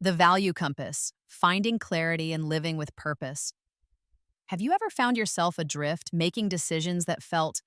The value compass, finding clarity and living with purpose. Have you ever found yourself adrift, making decisions that felt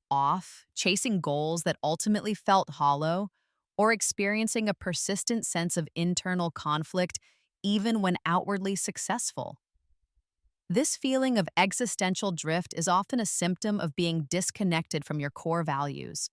off, chasing goals that ultimately felt hollow, or experiencing a persistent sense of internal conflict even when outwardly successful? This feeling of existential drift is often a symptom of being disconnected from your core values.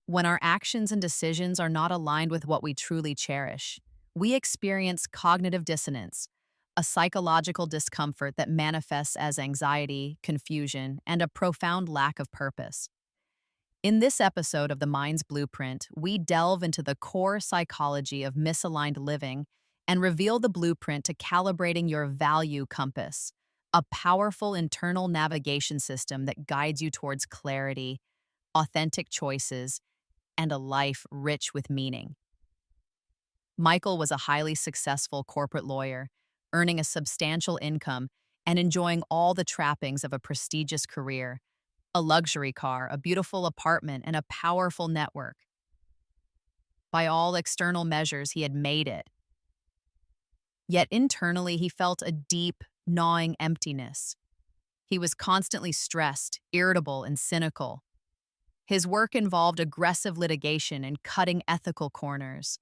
When our actions and decisions are not aligned with what we truly cherish, we experience cognitive dissonance, a psychological discomfort that manifests as anxiety, confusion, and a profound lack of purpose. In this episode of The Mind's Blueprint, we delve into the core psychology of misaligned living and reveal the blueprint to calibrating your value compass, a powerful internal navigation system that guides you towards clarity, authentic choices, and a life rich with meaning. Michael was a highly successful corporate lawyer, earning a substantial income and enjoying all the trappings of a prestigious career: a luxury car, a beautiful apartment, and a powerful network. By all external measures, he had made it. Yet internally, he felt a deep, gnawing emptiness. He was constantly stressed, irritable, and cynical. His work involved aggressive litigation and cutting ethical corners,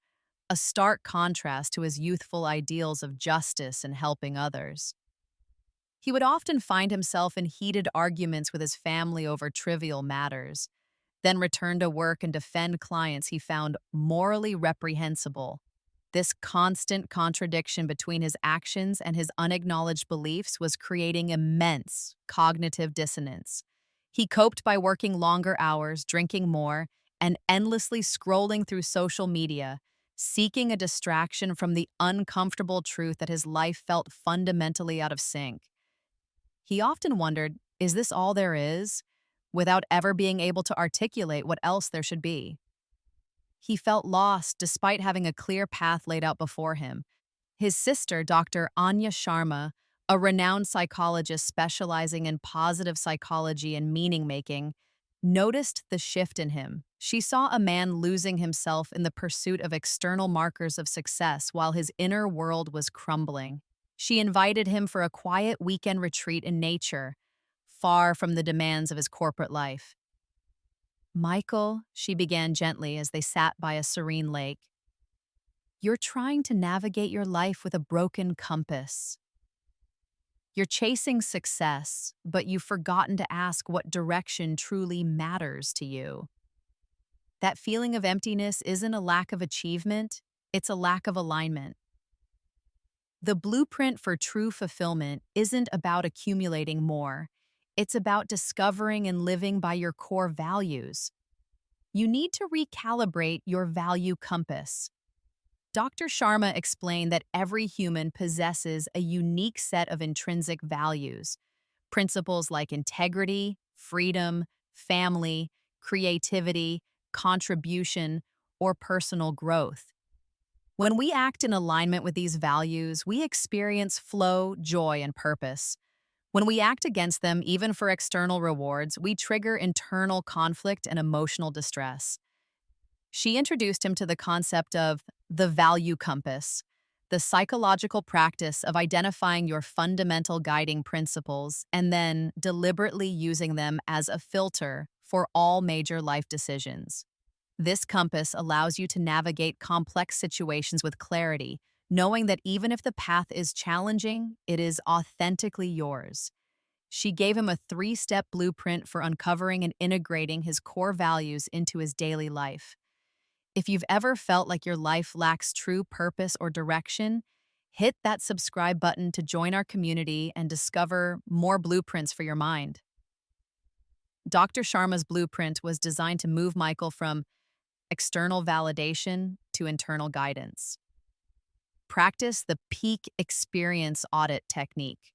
a stark contrast to his youthful ideals of justice and helping others. He would often find himself in heated arguments with his family over trivial matters, then return to work and defend clients he found morally reprehensible. This constant contradiction between his actions and his unacknowledged beliefs was creating immense cognitive dissonance. He coped by working longer hours, drinking more, and endlessly scrolling through social media, seeking a distraction from the uncomfortable truth that his life felt fundamentally out of sync. He often wondered, is this all there is? Without ever being able to articulate what else there should be. He felt lost despite having a clear path laid out before him. His sister, Dr. Anya Sharma, a renowned psychologist specializing in positive psychology and meaning-making, noticed the shift in him. She saw a man losing himself in the pursuit of external markers of success while his inner world was crumbling. She invited him for a quiet weekend retreat in nature, far from the demands of his corporate life. "Michael," she began gently as they sat by a serene lake, "you're trying to navigate your life with a broken compass. You're chasing success, but you've forgotten to ask what direction truly matters to you. That feeling of emptiness isn't a lack of achievement, it's a lack of alignment. The blueprint for true fulfillment isn't about accumulating more, it's about discovering and living by your core values. You need to recalibrate your value compass." Dr. Sharma explained that every human possesses a unique set of intrinsic values, principles like integrity, freedom, family, creativity, contribution, or personal growth. When we act in alignment with these values, we experience flow, joy, and purpose. When we act against them, even for external rewards, we trigger internal conflict and emotional distress. She introduced him to the concept of the value compass, the psychological practice of identifying your fundamental guiding principles and then deliberately using them as a filter for all major life decisions. This compass allows you to navigate complex situations with clarity, knowing that even if the path is challenging, it is authentically yours. She gave him a 3-step blueprint for uncovering and integrating his core values into his daily life. If you've ever felt like your life lacks true purpose or direction, hit that subscribe button to join our community and discover more blueprints for your mind. Dr. Sharma's blueprint was designed to move Michael from external validation to internal guidance. Practice the peak experience audit technique.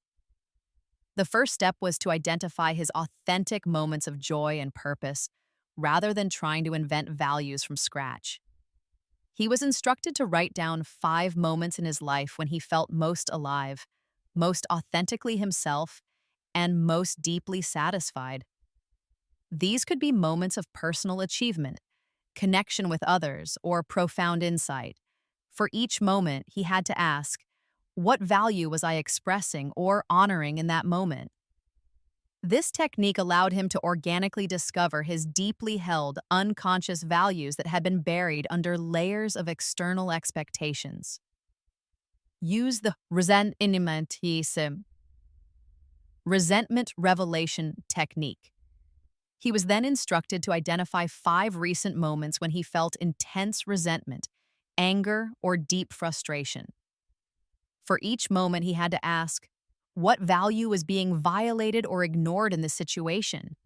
The first step was to identify his authentic moments of joy and purpose, rather than trying to invent values from scratch. He was instructed to write down 5 moments in his life when he felt most alive, most authentically himself, and most deeply satisfied. These could be moments of personal achievement, connection with others, or profound insight. For each moment, he had to ask, what value was I expressing or honoring in that moment? This technique allowed him to organically discover his deeply held, unconscious values that had been buried under layers of external expectations. Use the resentment revelation technique. He was then instructed to identify 5 recent moments when he felt intense resentment, anger, or deep frustration. For each moment, he had to ask, what value was being violated or ignored in this situation?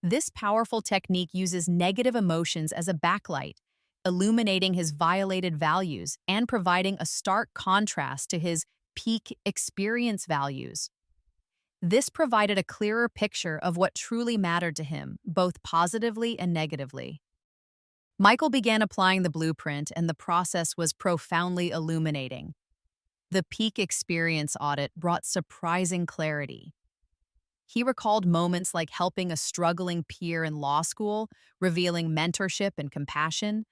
This powerful technique uses negative emotions as a backlight, illuminating his violated values and providing a stark contrast to his peak experience values. This provided a clearer picture of what truly mattered to him, both positively and negatively. Michael began applying the blueprint, and the process was profoundly illuminating. The peak experience audit brought surprising clarity. He recalled moments like helping a struggling peer in law school, revealing mentorship and compassion,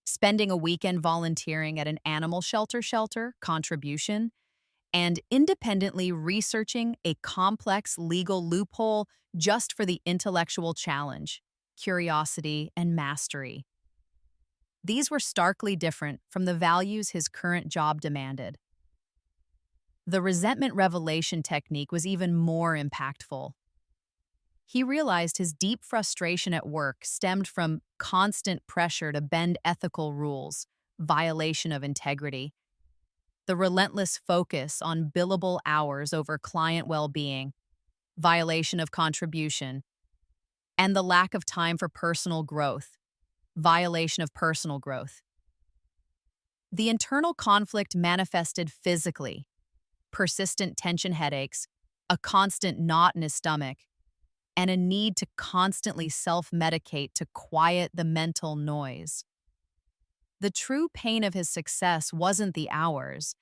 spending a weekend volunteering at an animal shelter, contribution, and independently researching a complex legal loophole just for the intellectual challenge, curiosity, and mastery. These were starkly different from the values his current job demanded. The resentment revelation technique was even more impactful. He realized his deep frustration at work stemmed from constant pressure to bend ethical rules, violation of integrity, the relentless focus on billable hours over client well-being, violation of contribution, and the lack of time for personal growth, violation of personal growth. The internal conflict manifested physically: persistent tension headaches, a constant knot in his stomach, and a need to constantly self-medicate to quiet the mental noise. The true pain of his success wasn't the hours.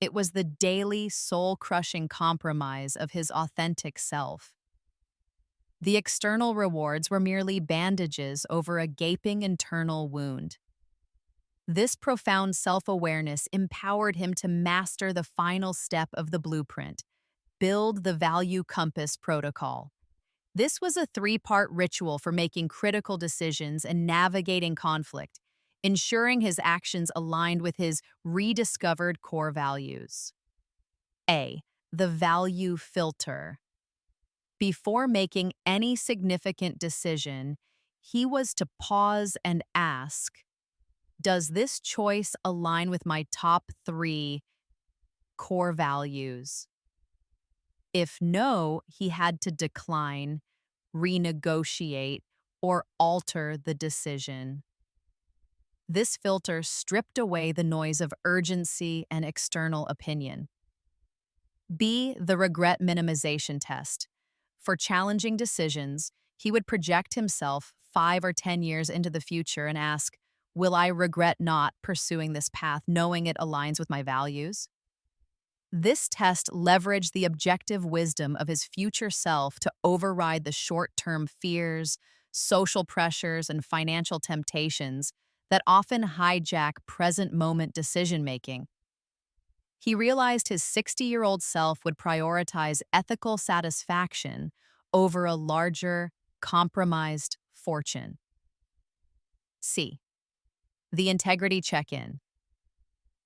It was the daily, soul-crushing compromise of his authentic self. The external rewards were merely bandages over a gaping internal wound. This profound self-awareness empowered him to master the final step of the blueprint: build the value compass protocol. This was a 3-part ritual for making critical decisions and navigating conflict, ensuring his actions aligned with his rediscovered core values. A. The value filter. Before making any significant decision, he was to pause and ask, does this choice align with my top 3 core values? If no, he had to decline, renegotiate, or alter the decision. This filter stripped away the noise of urgency and external opinion. B. The regret minimization test. For challenging decisions, he would project himself 5 or 10 years into the future and ask, will I regret not pursuing this path knowing it aligns with my values? This test leveraged the objective wisdom of his future self to override the short-term fears, social pressures, and financial temptations that often hijack present-moment decision-making. He realized his 60-year-old self would prioritize ethical satisfaction over a larger, compromised fortune. C. The integrity check-in.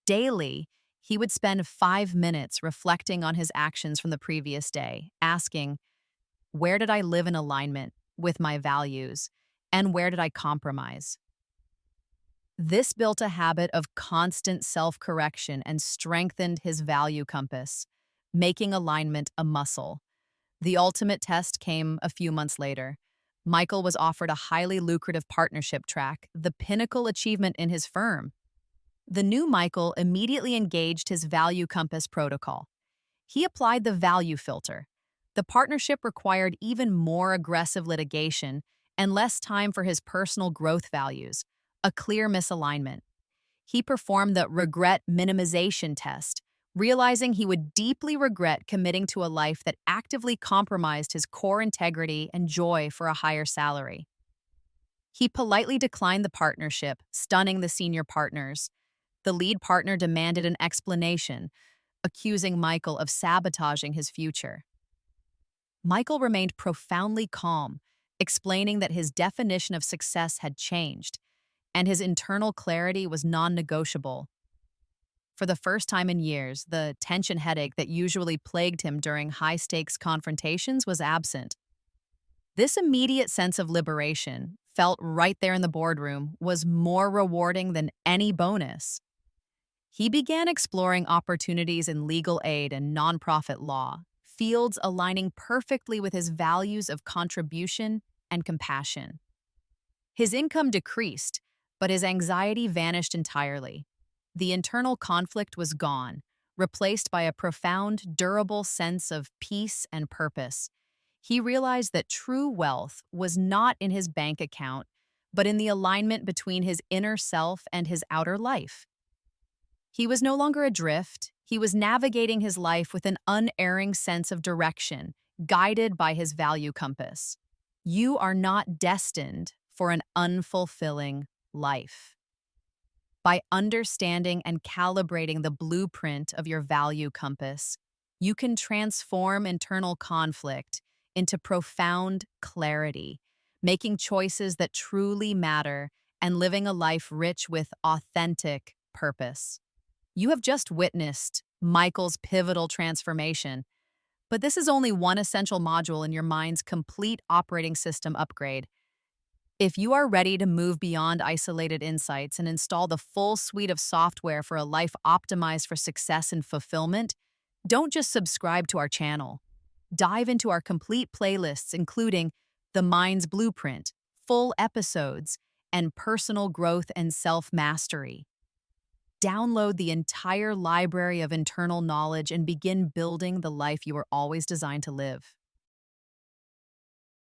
Daily, he would spend 5 minutes reflecting on his actions from the previous day, asking, where did I live in alignment with my values, and where did I compromise? This built a habit of constant self-correction and strengthened his value compass, making alignment a muscle. The ultimate test came a few months later. Michael was offered a highly lucrative partnership track, the pinnacle achievement in his firm. The new Michael immediately engaged his value compass protocol. He applied the value filter. The partnership required even more aggressive litigation and less time for his personal growth values, a clear misalignment. He performed the regret minimization test, realizing he would deeply regret committing to a life that actively compromised his core integrity and joy for a higher salary. He politely declined the partnership, stunning the senior partners. The lead partner demanded an explanation, accusing Michael of sabotaging his future. Michael remained profoundly calm, explaining that his definition of success had changed, and his internal clarity was non-negotiable. For the first time in years, the tension headache that usually plagued him during high-stakes confrontations was absent. This immediate sense of liberation, felt right there in the boardroom, was more rewarding than any bonus. He began exploring opportunities in legal aid and nonprofit law, fields aligning perfectly with his values of contribution and compassion. His income decreased, but his anxiety vanished entirely. The internal conflict was gone, replaced by a profound, durable sense of peace and purpose. He realized that true wealth was not in his bank account, but in the alignment between his inner self and his outer life. He was no longer adrift. He was navigating his life with an unerring sense of direction, guided by his value compass. You are not destined for an unfulfilling life. By understanding and calibrating the blueprint of your value compass, you can transform internal conflict into profound clarity, making choices that truly matter and living a life rich with authentic purpose. You have just witnessed Michael's pivotal transformation, but this is only one essential module in your mind's complete operating system upgrade. If you are ready to move beyond isolated insights and install the full suite of software for a life optimized for success and fulfillment, don't just subscribe to our channel. Dive into our complete playlists, including The Mind's Blueprint, full episodes, and personal growth and self-mastery. Download the entire library of internal knowledge and begin building the life you were always designed to live.